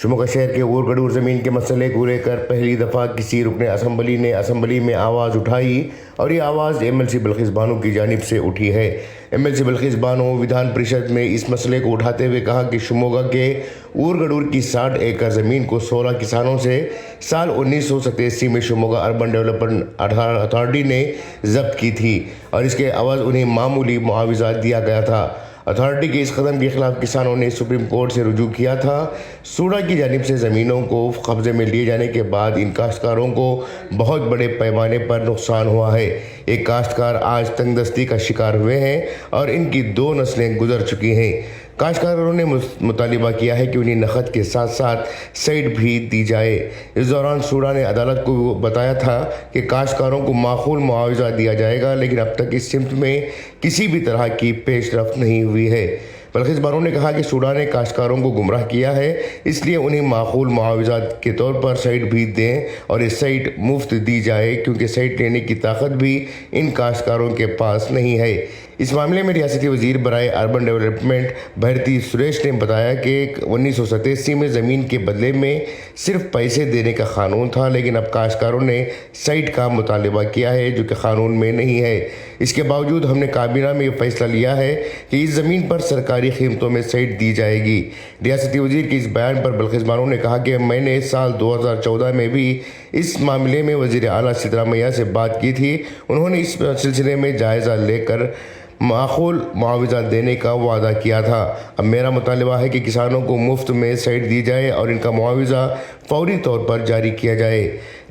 शिमोगा शहर के ऊरगडूर ज़मीन के मसले को लेकर पहली दफ़ा किसी रुकने असम्बली ने असम्बली में आवाज़ उठाई और ये आवाज़ एमएलसी बिल्किस बानो की जानिब से उठी है। एमएलसी बिल्किस बानो विधान परिषद में इस मसले को उठाते हुए कहा कि शिमोगा के ऊरगडूर की 60 एकड़ ज़मीन को 16 किसानों से साल 1987 में शिमोगा अर्बन डेवलपमेंट अथॉरिटी ने जब्त की थी और इसके अवज़ उन्हें मामूली मुआवजा दिया गया था। अथॉरिटी के इस कदम के खिलाफ किसानों ने सुप्रीम कोर्ट से रुजू किया था। सूडा की जानिब से ज़मीनों को कब्जे में लिए जाने के बाद इन काश्तकारों को बहुत बड़े पैमाने पर नुकसान हुआ है। एक काश्तकार आज तंगदस्ती का शिकार हुए हैं और इनकी 2 नस्लें गुजर चुकी हैं। काश्तकारों ने मुतालिबा किया है कि उन्हें नकद के साथ साथ साइड भी दी जाए। इस दौरान सूडा ने अदालत को बताया था कि काश्तकारों को माकूल मुआवजा दिया जाएगा, लेकिन अब तक इस सिमत में किसी भी तरह की पेशरफ्त नहीं हुई है। बिल्किस बानो ने कहा कि सूडा ने काश्तकारों को गुमराह किया है, इसलिए उन्हें माकूल मुआवजा के तौर पर साइट भी दें और इस साइट मुफ्त दी जाए, क्योंकि साइट लेने की ताकत भी इन काश्तकारों के पास नहीं है। इस मामले में रियासती वजीर बराए अर्बन डेवलपमेंट भारती सुरेश ने बताया कि 1987 में ज़मीन के बदले में सिर्फ पैसे देने का कानून था, लेकिन अब काश्तकारों ने साइट का मुतालबा किया है जो कि कानून में नहीं है। इसके बावजूद हमने काबीना में यह फैसला लिया है कि इस ज़मीन पर सरकारी कीमतों में साइट दी जाएगी। रियासती वजीर के इस बयान पर बिल्किस बानो ने कहा कि मैंने साल 2014 में भी इस मामले में वज़ीर आला सिद्धरामैया से बात की थी। उन्होंने इस सिलसिले में जायज़ा लेकर माकूल मुआवजा देने का वादा किया था। अब मेरा मुतालबा है कि किसानों को मुफ्त में साइट दी जाए और इनका मुआवजा फौरी तौर पर जारी किया जाए।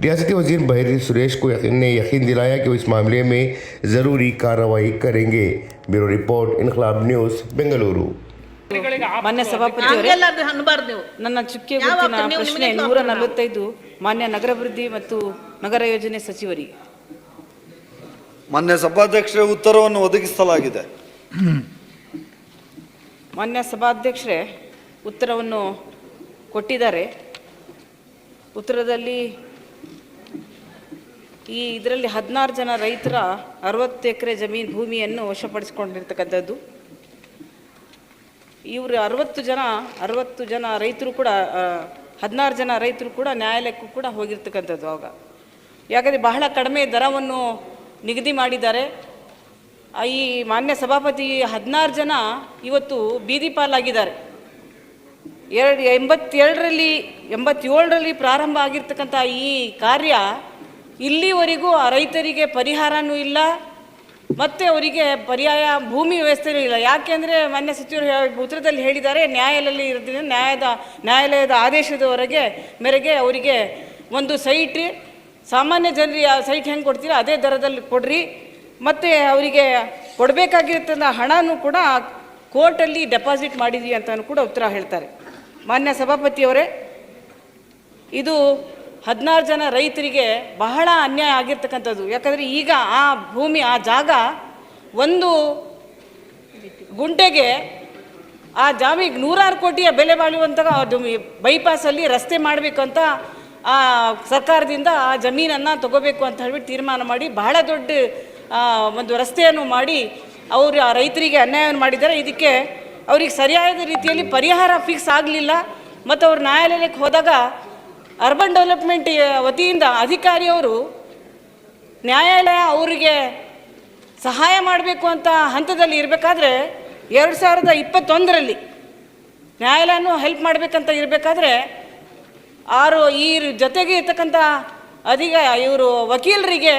रियासती वजीर बहरी सुरेश को ने यकीन दिलाया कि वो इस मामले में ज़रूरी कार्रवाई करेंगे। ब्यूरो रिपोर्ट इनकलाब न्यूज़ बेंगलुरु। ಮಾನ್ಯ ಸಭಾಪತಿಯವರೇ, ನನ್ನ ಚುಕ್ಕೆ ಗುರುತಿನ ಪ್ರಶ್ನೆ 145 ಮಾನ್ಯ ನಗರಾಭಿವೃದ್ಧಿ ಮತ್ತು ನಗರ ಯೋಜನೆ ಸಚಿವರಿಗೆ. ಮಾನ್ಯ ಸಭಾಧ್ಯಕ್ಷರೇ, ಉತ್ತರವನ್ನು ಒದಗಿಸಲಾಗಿದೆ. ಮಾನ್ಯ ಸಭಾಧ್ಯಕ್ಷರೇ, ಉತ್ತರವನ್ನು ಕೊಟ್ಟಿದ್ದಾರೆ. ಉತ್ತರದಲ್ಲಿ ಇದರಲ್ಲಿ 16 ಜನ ರೈತರ 60 ಎಕರೆ ಭೂಮಿಯನ್ನು ವಶಪಡಿಸಿಕೊಂಡಿರ್ತಕ್ಕಂಥದ್ದು. ಇವರು 60 ಜನ ರೈತರು ಕೂಡ 16 ಜನ ರೈತರು ಕೂಡ ನ್ಯಾಯಾಲಯಕ್ಕೂ ಕೂಡ ಹೋಗಿರ್ತಕ್ಕಂಥದ್ದು. ಆವಾಗ ಯಾಕಂದರೆ ಬಹಳ ಕಡಿಮೆ ದರವನ್ನು ನಿಗದಿ ಮಾಡಿದ್ದಾರೆ. ಈ ಮಾನ್ಯ ಸಭಾಪತಿ 16 ಜನ ಇವತ್ತು ಬೀದಿ ಪಾಲಾಗಿದ್ದಾರೆ. 87ರಲ್ಲಿ ಪ್ರಾರಂಭ ಆಗಿರ್ತಕ್ಕಂಥ ಈ ಕಾರ್ಯ ಇಲ್ಲಿವರೆಗೂ ಆ ರೈತರಿಗೆ ಪರಿಹಾರನೂ ಇಲ್ಲ, ಮತ್ತು ಅವರಿಗೆ ಪರ್ಯಾಯ ಭೂಮಿ ವ್ಯವಸ್ಥೆಯೂ ಇಲ್ಲ. ಯಾಕೆಂದರೆ ಮಾನ್ಯ ಸಚಿವರು ಉತ್ತರದಲ್ಲಿ ಹೇಳಿದ್ದಾರೆ, ನ್ಯಾಯಾಲಯದ ಆದೇಶದವರೆಗೆ ಮೇರೆಗೆ ಅವರಿಗೆ ಒಂದು ಸೈಟ್, ಸಾಮಾನ್ಯ ಜನರಿಗೆ ಆ ಸೈಟ್ ಹೆಂಗೆ ಕೊಡ್ತೀರಾ ಅದೇ ದರದಲ್ಲಿ ಕೊಡ್ರಿ, ಮತ್ತು ಅವರಿಗೆ ಕೊಡಬೇಕಾಗಿರ್ತಕ್ಕಂಥ ಹಣನೂ ಕೂಡ ಕೋರ್ಟಲ್ಲಿ ಡೆಪಾಸಿಟ್ ಮಾಡಿದ್ವಿ ಅಂತ ಕೂಡ ಉತ್ತರ ಹೇಳ್ತಾರೆ. ಮಾನ್ಯ ಸಭಾಪತಿಯವರೇ, ಇದು 16 ಜನ ರೈತರಿಗೆ ಬಹಳ ಅನ್ಯಾಯ ಆಗಿರ್ತಕ್ಕಂಥದ್ದು. ಯಾಕಂದರೆ ಈಗ ಆ ಭೂಮಿ, ಆ ಜಾಗ, ಒಂದು ಗುಂಟೆಗೆ ಆ ಜಾಮಿಗೆ 100 ಕೋಟಿಯ ಬೆಲೆ ಬಾಳುವಂಥ ಬೈಪಾಸಲ್ಲಿ ರಸ್ತೆ ಮಾಡಬೇಕಂತ ಆ ಸರ್ಕಾರದಿಂದ ಆ ಜಮೀನನ್ನು ತಗೋಬೇಕು ಅಂತ ಹೇಳ್ಬಿಟ್ಟು ತೀರ್ಮಾನ ಮಾಡಿ ಬಹಳ ದೊಡ್ಡ ಒಂದು ರಸ್ತೆಯನ್ನು ಮಾಡಿ ಅವರು ಆ ರೈತರಿಗೆ ಅನ್ಯಾಯವನ್ನು ಮಾಡಿದ್ದಾರೆ. ಇದಕ್ಕೆ ಅವ್ರಿಗೆ ಸರಿಯಾದ ರೀತಿಯಲ್ಲಿ ಪರಿಹಾರ ಫಿಕ್ಸ್ ಆಗಲಿಲ್ಲ. ಮತ್ತು ಅವರು ನ್ಯಾಯಾಲಯಕ್ಕೆ ಹೋದಾಗ ಅರ್ಬನ್ ಡೆವಲಪ್ಮೆಂಟ್ ವತಿಯಿಂದ ಅಧಿಕಾರಿಯವರು ನ್ಯಾಯಾಲಯ ಅವರಿಗೆ ಸಹಾಯ ಮಾಡಬೇಕು ಅಂತ ಹಂತದಲ್ಲಿ ಇರಬೇಕಾದ್ರೆ 2021ರಲ್ಲಿ ನ್ಯಾಯಾಲಯನೂ ಹೆಲ್ಪ್ ಮಾಡಬೇಕಂತ ಇರಬೇಕಾದ್ರೆ ಈ ಜೊತೆಗೆ ಇರ್ತಕ್ಕಂಥ ಇವರು ವಕೀಲರಿಗೆ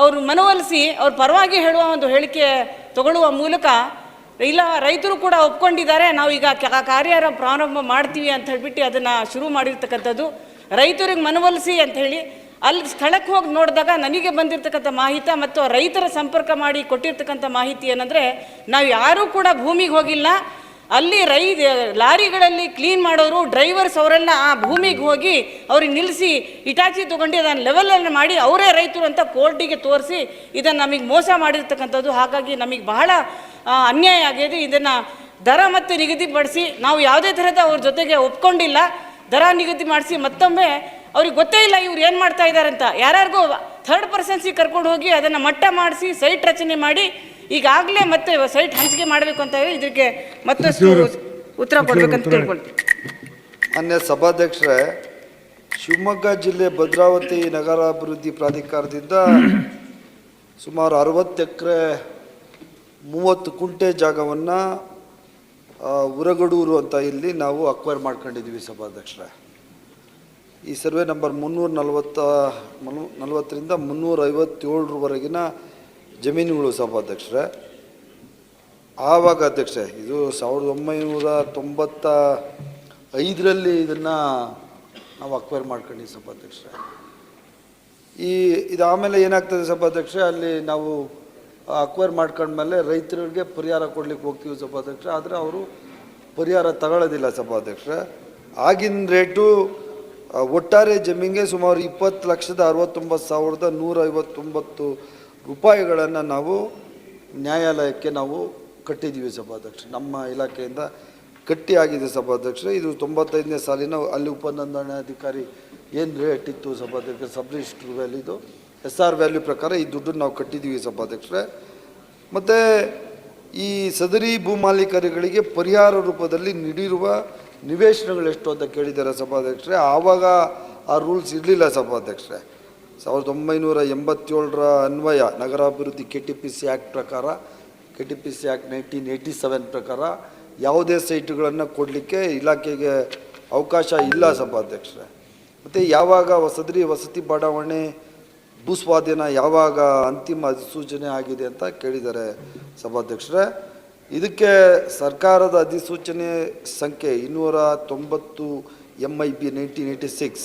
ಅವರು ಮನವೊಲಿಸಿ ಅವ್ರ ಪರವಾಗಿ ಹೇಳುವ ಒಂದು ಹೇಳಿಕೆ ತಗೊಳ್ಳುವ ಮೂಲಕ ಇಲ್ಲ ರೈತರು ಕೂಡ ಒಪ್ಕೊಂಡಿದ್ದಾರೆ, ನಾವು ಈಗ ಕಾರ್ಯ ಪ್ರಾರಂಭ ಮಾಡ್ತೀವಿ ಅಂತ ಹೇಳ್ಬಿಟ್ಟು ಅದನ್ನು ಶುರು ಮಾಡಿರ್ತಕ್ಕಂಥದ್ದು. ರೈತರಿಗೆ ಮನವೊಲಿಸಿ ಅಂಥೇಳಿ ಅಲ್ಲಿ ಸ್ಥಳಕ್ಕೆ ಹೋಗಿ ನೋಡಿದಾಗ ನನಗೆ ಬಂದಿರತಕ್ಕಂಥ ಮಾಹಿತಿ ಮತ್ತು ರೈತರ ಸಂಪರ್ಕ ಮಾಡಿ ಕೊಟ್ಟಿರ್ತಕ್ಕಂಥ ಮಾಹಿತಿ ಏನಂದರೆ, ನಾವು ಯಾರೂ ಕೂಡ ಭೂಮಿಗೆ ಹೋಗಿಲ್ಲ, ಅಲ್ಲಿ ಲಾರಿಗಳಲ್ಲಿ ಕ್ಲೀನ್ ಮಾಡೋರು ಡ್ರೈವರ್ಸ್ ಅವರೆಲ್ಲ ಆ ಭೂಮಿಗೆ ಹೋಗಿ ಅವ್ರಿಗೆ ನಿಲ್ಲಿಸಿ ಇಟಾಚಿ ತೊಗೊಂಡು ಅದನ್ನು ಲೆವೆಲನ್ನು ಮಾಡಿ ಅವರೇ ರೈತರು ಅಂತ ಕೋರ್ಟಿಗೆ ತೋರಿಸಿ ಇದನ್ನು ನಮಗೆ ಮೋಸ ಮಾಡಿರ್ತಕ್ಕಂಥದ್ದು. ಹಾಗಾಗಿ ನಮಗೆ ಬಹಳ ಅನ್ಯಾಯ ಆಗಿದೆ. ಇದನ್ನು ದರ ಮತ್ತು ನಿಗದಿಪಡಿಸಿ ನಾವು ಯಾವುದೇ ಥರದ ಅವ್ರ ಜೊತೆಗೆ ಒಪ್ಕೊಂಡಿಲ್ಲ. ದರ ನಿಗದಿ ಮಾಡಿಸಿ ಮತ್ತೊಮ್ಮೆ ಅವ್ರಿಗೆ ಗೊತ್ತೇ ಇಲ್ಲ ಇವ್ರು ಏನು ಮಾಡ್ತಾ ಇದ್ದಾರೆ ಅಂತ. ಯಾರ್ಯಾರಿಗೂ ಥರ್ಡ್ ಪರ್ಸನ್ಸಿಗೆ ಕರ್ಕೊಂಡು ಹೋಗಿ ಅದನ್ನು ಮಟ್ಟ ಮಾಡಿಸಿ ಸೈಟ್ ರಚನೆ ಮಾಡಿ ಈಗಾಗಲೇ ಮತ್ತೆ ಸೈಟ್ ಹಂಚಿಕೆ ಮಾಡಬೇಕು ಅಂತ ಇದಕ್ಕೆ ಮತ್ತಷ್ಟು ಉತ್ತರ ಕೊಡಬೇಕಂತ ಕೇಳ್ಕೊಳ್ತೀವಿ. ಮಾನ್ಯ ಸಭಾಧ್ಯಕ್ಷರೇ, ಶಿವಮೊಗ್ಗ ಜಿಲ್ಲೆ ಭದ್ರಾವತಿ ನಗರಾಭಿವೃದ್ಧಿ ಪ್ರಾಧಿಕಾರದಿಂದ ಸುಮಾರು 60 ಎಕರೆ 30 ಕುಂಟೆ ಜಾಗವನ್ನು ಉರಗಡೂರು ಅಂತ ಇಲ್ಲಿ ನಾವು ಅಕ್ವೈರ್ ಮಾಡ್ಕೊಂಡಿದ್ದೀವಿ ಸಭಾಧ್ಯಕ್ಷರೇ. ಈ ಸರ್ವೆ ನಂಬರ್ 340ರಿಂದ 357ರವರೆಗಿನ ಜಮೀನುಗಳು ಸಭಾಧ್ಯಕ್ಷರೇ. ಆವಾಗ ಅಧ್ಯಕ್ಷರೇ, ಇದು 1995ರಲ್ಲಿ ಇದನ್ನು ನಾವು ಅಕ್ವೈರ್ ಮಾಡ್ಕೊಂಡಿದ್ದೀವಿ ಸಭಾಧ್ಯಕ್ಷರೇ. ಇದು ಆಮೇಲೆ ಏನಾಗ್ತದೆ ಸಭಾಧ್ಯಕ್ಷರೇ, ಅಲ್ಲಿ ನಾವು ಅಕ್ವೈರ್ ಮಾಡ್ಕೊಂಡ್ಮೇಲೆ ರೈತರಿಗೆ ಪರಿಹಾರ ಕೊಡ್ಲಿಕ್ಕೆ ಹೋಗ್ತೀವಿ ಸಭಾಧ್ಯಕ್ಷರೇ. ಆದರೆ ಅವರು ಪರಿಹಾರ ತಗೊಳ್ಳೋದಿಲ್ಲ ಸಭಾಧ್ಯಕ್ಷರೇ. ಆಗಿನ ರೇಟು ಒಟ್ಟಾರೆ ಜಮೀನಿಗೆ ಸುಮಾರು 20,69,159 ರೂಪಾಯಿಗಳನ್ನು ನಾವು ನ್ಯಾಯಾಲಯಕ್ಕೆ ನಾವು ಕಟ್ಟಿದ್ದೀವಿ ಸಭಾಧ್ಯಕ್ಷರೇ. ನಮ್ಮ ಇಲಾಖೆಯಿಂದ ಕಟ್ಟಿ ಆಗಿದೆ ಸಭಾಧ್ಯಕ್ಷರೇ. ಇದು 95ನೇ ಸಾಲಿನ ಅಲ್ಲಿ ಉಪನೋಂದಣಾಧಿಕಾರಿ ಏನು ರೇಟ್ ಇತ್ತು ಸಭಾಧ್ಯಕ್ಷರೇ, ಸಬ್ ರಿಜಿಸ್ಟ್ರ್ ವ್ಯಾಲ್ಯೂದು SR ವ್ಯಾಲ್ಯೂ ಪ್ರಕಾರ ಈ ದುಡ್ಡನ್ನು ನಾವು ಕಟ್ಟಿದ್ದೀವಿ ಸಭಾಧ್ಯಕ್ಷರೇ. ಮತ್ತು ಈ ಸದರಿ ಭೂಮಾಲೀಕರುಗಳಿಗೆ ಪರಿಹಾರ ರೂಪದಲ್ಲಿ ನೀಡಿರುವ ನಿವೇಶನಗಳು ಎಷ್ಟು ಅಂತ ಕೇಳಿದ್ದಾರೆ ಸಭಾಧ್ಯಕ್ಷರೇ. ಆವಾಗ ಆ ರೂಲ್ಸ್ ಇರಲಿಲ್ಲ ಸಭಾಧ್ಯಕ್ಷರೇ. 1987ರ ಅನ್ವಯ ನಗರಾಭಿವೃದ್ಧಿ KTPC ಆ್ಯಕ್ಟ್ ಪ್ರಕಾರ, KTPC ಆ್ಯಕ್ಟ್ 1987 ಪ್ರಕಾರ ಯಾವುದೇ ಸೈಟುಗಳನ್ನು ಕೊಡಲಿಕ್ಕೆ ಇಲಾಖೆಗೆ ಅವಕಾಶ ಇಲ್ಲ ಸಭಾಧ್ಯಕ್ಷರೇ. ಮತ್ತು ಯಾವಾಗ ಸದರಿ ವಸತಿ ಬಡಾವಣೆ ಭೂಸ್ವಾಧೀನ ಯಾವಾಗ ಅಂತಿಮ ಅಧಿಸೂಚನೆ ಆಗಿದೆ ಅಂತ ಕೇಳಿದ್ದಾರೆ ಸಭಾಧ್ಯಕ್ಷರೇ. ಇದಕ್ಕೆ ಸರ್ಕಾರದ ಅಧಿಸೂಚನೆ ಸಂಖ್ಯೆ 290 MIB 1986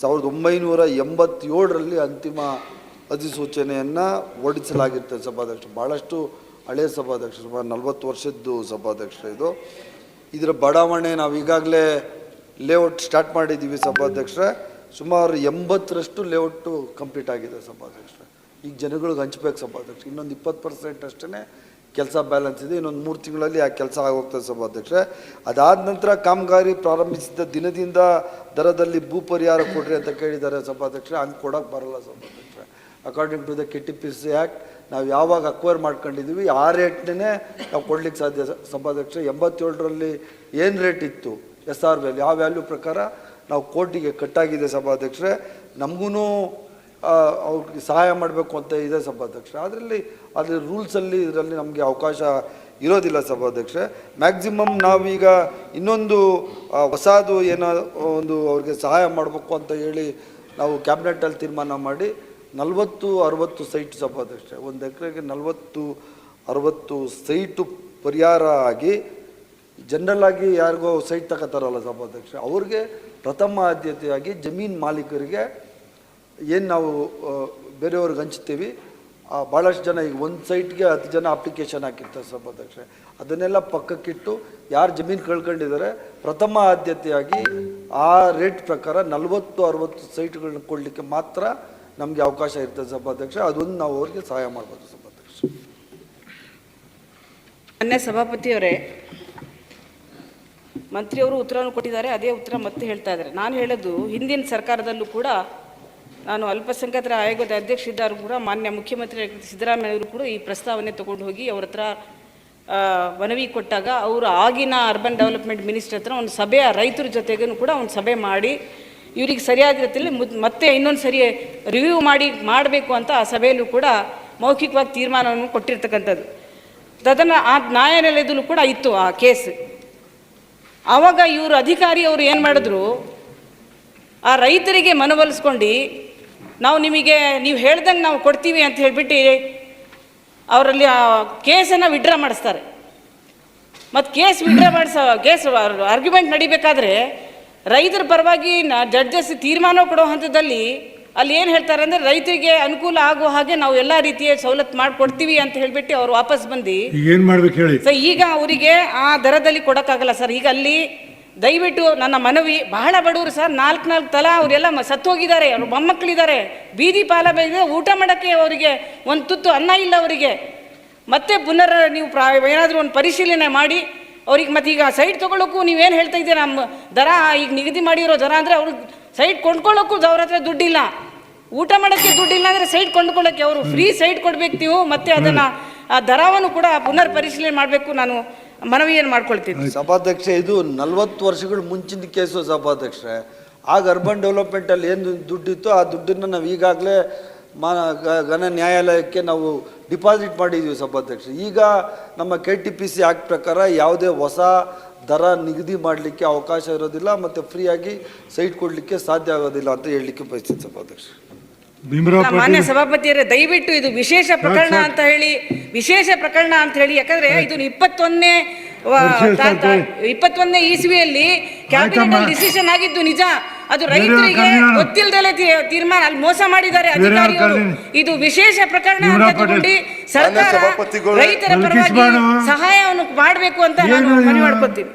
1987ರಲ್ಲಿ ಅಂತಿಮ ಅಧಿಸೂಚನೆಯನ್ನು ಹೊರಡಿಸಲಾಗಿರ್ತದೆ ಸಭಾಧ್ಯಕ್ಷರು. ಭಾಳಷ್ಟು ಹಳೆಯ ಸಭಾಧ್ಯಕ್ಷರು, ಸುಮಾರು 40 ವರ್ಷದ್ದು ಸಭಾಧ್ಯಕ್ಷರು. ಇದರ ಬಡಾವಣೆ ನಾವು ಈಗಾಗಲೇ ಲೇಔಟ್ ಸ್ಟಾರ್ಟ್ ಮಾಡಿದ್ದೀವಿ ಸಭಾಧ್ಯಕ್ಷರೇ. ಸುಮಾರು 80ರಷ್ಟು ಲೇಔಟು ಕಂಪ್ಲೀಟ್ ಆಗಿದೆ ಸಭಾಧ್ಯಕ್ಷರೇ. ಈಗ ಜನಗಳಿಗೆ ಹಂಚ್ಬೇಕು ಸಭಾಧ್ಯಕ್ಷರು. ಇನ್ನೊಂದು 20% ಅಷ್ಟೇ ಕೆಲಸ ಬ್ಯಾಲೆನ್ಸ್ ಇದೆ. ಇನ್ನೊಂದು 3 ತಿಂಗಳಲ್ಲಿ ಆ ಕೆಲಸ ಆಗೋಗ್ತದೆ ಸಭಾಧ್ಯಕ್ಷರೇ. ಅದಾದ ನಂತರ ಕಾಮಗಾರಿ ಪ್ರಾರಂಭಿಸಿದ ದಿನದಿಂದ ದರದಲ್ಲಿ ಭೂ ಪರಿಹಾರ ಕೊಡ್ರಿ ಅಂತ ಕೇಳಿದ್ದಾರೆ ಸಭಾಧ್ಯಕ್ಷರೇ. ಹಂಗೆ ಕೊಡೋಕ್ಕೆ ಬರಲ್ಲ ಸಭಾಧ್ಯಕ್ಷರೇ. According to the KTPC act ನಾವು ಯಾವಾಗ ಅಕ್ವೈರ್ ಮಾಡ್ಕೊಂಡಿದ್ದೀವಿ ಆ ರೇಟ್ನೇ ನಾವು ಕೊಡ್ಲಿಕ್ಕೆ ಸಾಧ್ಯ ಸಭಾಧ್ಯಕ್ಷರೇ. 87ರಲ್ಲಿ ಏನು ರೇಟ್ ಇತ್ತು SR ವ್ಯಾಲ್ಯೂ, ಆ ವ್ಯಾಲ್ಯೂ ಪ್ರಕಾರ ನಾವು ಕೋರ್ಟಿಗೆ ಕಟ್ಟಾಗಿದೆ ಸಭಾಧ್ಯಕ್ಷರೇ. ನಮಗೂ ಅವ್ರಿಗೆ ಸಹಾಯ ಮಾಡಬೇಕು ಅಂತ ಇದೆ ಸಭಾಧ್ಯಕ್ಷರೇ. ಅದರ ರೂಲ್ಸಲ್ಲಿ ಇದರಲ್ಲಿ ನಮಗೆ ಅವಕಾಶ ಇರೋದಿಲ್ಲ ಸಭಾಧ್ಯಕ್ಷರೇ. ಮ್ಯಾಕ್ಸಿಮಮ್ ನಾವೀಗ ಇನ್ನೊಂದು ಹೊಸದು ಏನೋ ಒಂದು ಅವ್ರಿಗೆ ಸಹಾಯ ಮಾಡಬೇಕು ಅಂತ ಹೇಳಿ ನಾವು ಕ್ಯಾಬಿನೆಟಲ್ಲಿ ತೀರ್ಮಾನ ಮಾಡಿ 40-60 ಸೈಟ್ ಸಭಾಧ್ಯಕ್ಷರೇ, 1 ಎಕರೆಗೆ 40-60 ಸೈಟು ಪರಿಹಾರ ಆಗಿ ಜನರಲ್ ಆಗಿ ಯಾರಿಗೋ ಸೈಟ್ ತಗೋತಾರಲ್ಲ ಸಭಾಧ್ಯಕ್ಷರೇ, ಅವ್ರಿಗೆ ಪ್ರಥಮ ಆದ್ಯತೆಯಾಗಿ ಜಮೀನು ಮಾಲೀಕರಿಗೆ ಏನು ನಾವು ಬೇರೆಯವ್ರಿಗೆ ಹಂಚ್ತೀವಿ. ಭಾಳಷ್ಟು ಜನ ಈಗ ಒಂದು ಸೈಟ್ಗೆ 10 ಜನ ಅಪ್ಲಿಕೇಶನ್ ಹಾಕಿರ್ತಾರೆ ಸಭಾಧ್ಯಕ್ಷರೇ. ಅದನ್ನೆಲ್ಲ ಪಕ್ಕಕ್ಕಿಟ್ಟು ಯಾರು ಜಮೀನು ಕಳ್ಕೊಂಡಿದ್ದಾರೆ ಪ್ರಥಮ ಆದ್ಯತೆಯಾಗಿ ಆ ರೇಟ್ ಪ್ರಕಾರ 40-60 ಸೈಟ್ಗಳನ್ನ ಕೊಡಲಿಕ್ಕೆ ಮಾತ್ರ ನಮಗೆ ಅವಕಾಶ ಇರ್ತದೆ ಸಭಾಧ್ಯಕ್ಷ. ಅದೊಂದು ನಾವು ಅವ್ರಿಗೆ ಸಹಾಯ ಮಾಡ್ಬೋದು ಸಭಾಧ್ಯಕ್ಷ. ಮಾನ್ಯ ಸಭಾಪತಿಯವರೇ, ಮಂತ್ರಿಯವರು ಉತ್ತರವನ್ನು ಕೊಟ್ಟಿದ್ದಾರೆ, ಅದೇ ಉತ್ತರ ಮತ್ತೆ ಹೇಳ್ತಾ ಇದ್ದಾರೆ. ನಾನು ಹೇಳೋದು, ಹಿಂದಿನ ಸರ್ಕಾರದಲ್ಲೂ ಕೂಡ ನಾನು ಅಲ್ಪಸಂಖ್ಯಾತರ ಆಯೋಗದ ಅಧ್ಯಕ್ಷ ಇದ್ದರೂ ಕೂಡ ಮಾನ್ಯ ಮುಖ್ಯಮಂತ್ರಿ ಸಿದ್ದರಾಮಯ್ಯವರು ಕೂಡ ಈ ಪ್ರಸ್ತಾವನೆ ತೊಗೊಂಡು ಹೋಗಿ ಅವ್ರ ಹತ್ರ ಮನವಿ ಕೊಟ್ಟಾಗ ಅವರು ಆಗಿನ ಅರ್ಬನ್ ಡೆವಲಪ್ಮೆಂಟ್ ಮಿನಿಸ್ಟರ್ ಹತ್ರ ಒಂದು ಸಭೆ, ರೈತರ ಜೊತೆಗೂ ಕೂಡ ಒಂದು ಸಭೆ ಮಾಡಿ ಇವ್ರಿಗೆ ಸರಿಯಾದ ರೀತಿಯಲ್ಲಿ ಮತ್ತೆ ಇನ್ನೊಂದು ಸರಿ ರಿವ್ಯೂ ಮಾಡಬೇಕು ಅಂತ ಆ ಸಭೆಯಲ್ಲೂ ಕೂಡ ಮೌಖಿಕವಾಗಿ ತೀರ್ಮಾನವನ್ನು ಕೊಟ್ಟಿರ್ತಕ್ಕಂಥದ್ದು. ಆ ನ್ಯಾಯಾಲಯದಲ್ಲೂ ಕೂಡ ಇತ್ತು ಆ ಕೇಸ್. ಆವಾಗ ಇವರು ಅಧಿಕಾರಿಯವರು ಏನು ಮಾಡಿದ್ರು, ಆ ರೈತರಿಗೆ ಮನವೊಲಿಸ್ಕೊಂಡು ನಾವು ನಿಮಗೆ ನೀವು ಹೇಳ್ದಂಗೆ ನಾವು ಕೊಡ್ತೀವಿ ಅಂತ ಹೇಳಿಬಿಟ್ಟು ಅವರಲ್ಲಿ ಆ ಕೇಸನ್ನು ವಿಡ್ರಾ ಮಾಡಿಸ್ತಾರೆ. ಮತ್ತು ಕೇಸ್ ವಿಡ್ರಾ ಕೇಸ್ ಆರ್ಗ್ಯುಮೆಂಟ್ ನಡಿಬೇಕಾದ್ರೆ ರೈತರ ಪರವಾಗಿ ಜಡ್ಜಸ್ ತೀರ್ಮಾನ ಕೊಡೋ ಹಂತದಲ್ಲಿ ಅಲ್ಲಿ ಏನು ಹೇಳ್ತಾರೆ ಅಂದರೆ, ರೈತರಿಗೆ ಅನುಕೂಲ ಆಗೋ ಹಾಗೆ ನಾವು ಎಲ್ಲ ರೀತಿಯ ಸವಲತ್ತು ಮಾಡಿಕೊಡ್ತೀವಿ ಅಂತ ಹೇಳಿಬಿಟ್ಟು ಅವ್ರು ವಾಪಸ್ ಬಂದು ಏನು ಮಾಡ್ಬೇಕು ಹೇಳಿ ಸರ್. ಈಗ ಅವರಿಗೆ ಆ ದರದಲ್ಲಿ ಕೊಡೋಕ್ಕಾಗಲ್ಲ ಸರ್. ಈಗ ಅಲ್ಲಿ ದಯವಿಟ್ಟು ನನ್ನ ಮನವಿ, ಬಹಳ ಬಡವರು ಸರ್, 4 ತಲ ಅವರೆಲ್ಲ ಸತ್ತೋಗಿದ್ದಾರೆ, ಅವ್ರ ಮೊಮ್ಮಕ್ಕಳಿದ್ದಾರೆ, ಬೀದಿ ಪಾಲ ಬೇಯಿದೆ, ಊಟ ಮಾಡೋಕ್ಕೆ ಅವರಿಗೆ ಒಂದು ತುತ್ತು ಅನ್ನ ಇಲ್ಲ ಅವರಿಗೆ. ಮತ್ತೆ ಪುನರ್ ನೀವು ಏನಾದರೂ ಒಂದು ಪರಿಶೀಲನೆ ಮಾಡಿ ಅವ್ರಿಗೆ, ಮತ್ತು ಈಗ ಸೈಟ್ ತೊಗೊಳಕ್ಕೂ ನೀವೇನು ಹೇಳ್ತಾ ಇದ್ದೀರಾ, ನಮ್ಮ ದರ ಈಗ ನಿಗದಿ ಮಾಡಿರೋ ದರ ಅಂದರೆ ಅವ್ರಿಗೆ ಸೈಟ್ ಕೊಂಡ್ಕೊಳ್ಳೋಕ್ಕೂ ಅವ್ರ ಹತ್ರ ದುಡ್ಡಿಲ್ಲ, ಊಟ ಮಾಡೋಕ್ಕೆ ದುಡ್ಡಿಲ್ಲ ಅಂದರೆ ಸೈಟ್ ಕೊಂಡ್ಕೊಳ್ಳೋಕ್ಕೆ ಅವರು ಫ್ರೀ ಸೈಟ್ ಕೊಡಬೇಕು ನೀವು. ಮತ್ತು ಅದನ್ನು ಆ ದರವನ್ನು ಕೂಡ ಪುನರ್ ಪರಿಶೀಲನೆ ಮಾಡಬೇಕು. ನಾನು ಮನವಿಯನ್ನು ಮಾಡ್ಕೊಳ್ತೀನಿ. ಸಭಾಧ್ಯಕ್ಷ, ಇದು 40 ವರ್ಷಗಳ ಮುಂಚಿನ ಕೇಸು ಸಭಾಧ್ಯಕ್ಷರೇ. ಆಗ ಅರ್ಬನ್ ಡೆವಲಪ್ಮೆಂಟಲ್ಲಿ ಏನು ದುಡ್ಡಿತ್ತು ಆ ದುಡ್ಡನ್ನು ನಾವು ಈಗಾಗಲೇ ಘನ ನ್ಯಾಯಾಲಯಕ್ಕೆ ನಾವು ಡಿಪಾಸಿಟ್ ಮಾಡಿದ್ದೀವಿ ಸಭಾಧ್ಯಕ್ಷ. ಈಗ ನಮ್ಮ KTPC ಆಕ್ಟ್ ಪ್ರಕಾರ ಯಾವುದೇ ಹೊಸ ದರ ನಿಗದಿ ಮಾಡಲಿಕ್ಕೆ ಅವಕಾಶ ಇರೋದಿಲ್ಲ ಮತ್ತು ಫ್ರೀಯಾಗಿ ಸೈಟ್ ಕೊಡಲಿಕ್ಕೆ ಸಾಧ್ಯ ಆಗೋದಿಲ್ಲ ಅಂತ ಹೇಳಲಿಕ್ಕೆ ಬಯಸ್ತೀನಿ ಸಭಾಧ್ಯಕ್ಷ. ಮಾನ್ಯ ಸಭಾಪತಿಯರೇ, ದಯವಿಟ್ಟು ಇದು ವಿಶೇಷ ಪ್ರಕರಣ ಅಂತ ಹೇಳಿ, ಯಾಕಂದ್ರೆ ಇದು 21ನೇ ಇಸ್ವಿಯಲ್ಲಿ ಕ್ಯಾಬಿನೆಟ್ ಡಿಸಿಷನ್ ಆಗಿದ್ದು ನಿಜ. ಅದು ರೈತರಿಗೆ ಗೊತ್ತಿಲ್ಲದಲೇ ತೀರ್ಮಾನ, ಅಲ್ಲಿ ಮೋಸ ಮಾಡಿದ್ದಾರೆ ಅಧಿಕಾರಿಗಳು. ಇದು ವಿಶೇಷ ಪ್ರಕರಣ ಅಂತ ತಗೊಂಡು ಸರ್ಕಾರ ರೈತರ ಪರವಾಗಿ ಸಹಾಯವನ್ನು ಮಾಡಬೇಕು ಅಂತ ನಾನು ಮನವಿ ಮಾಡ್ಕೊತೀನಿ.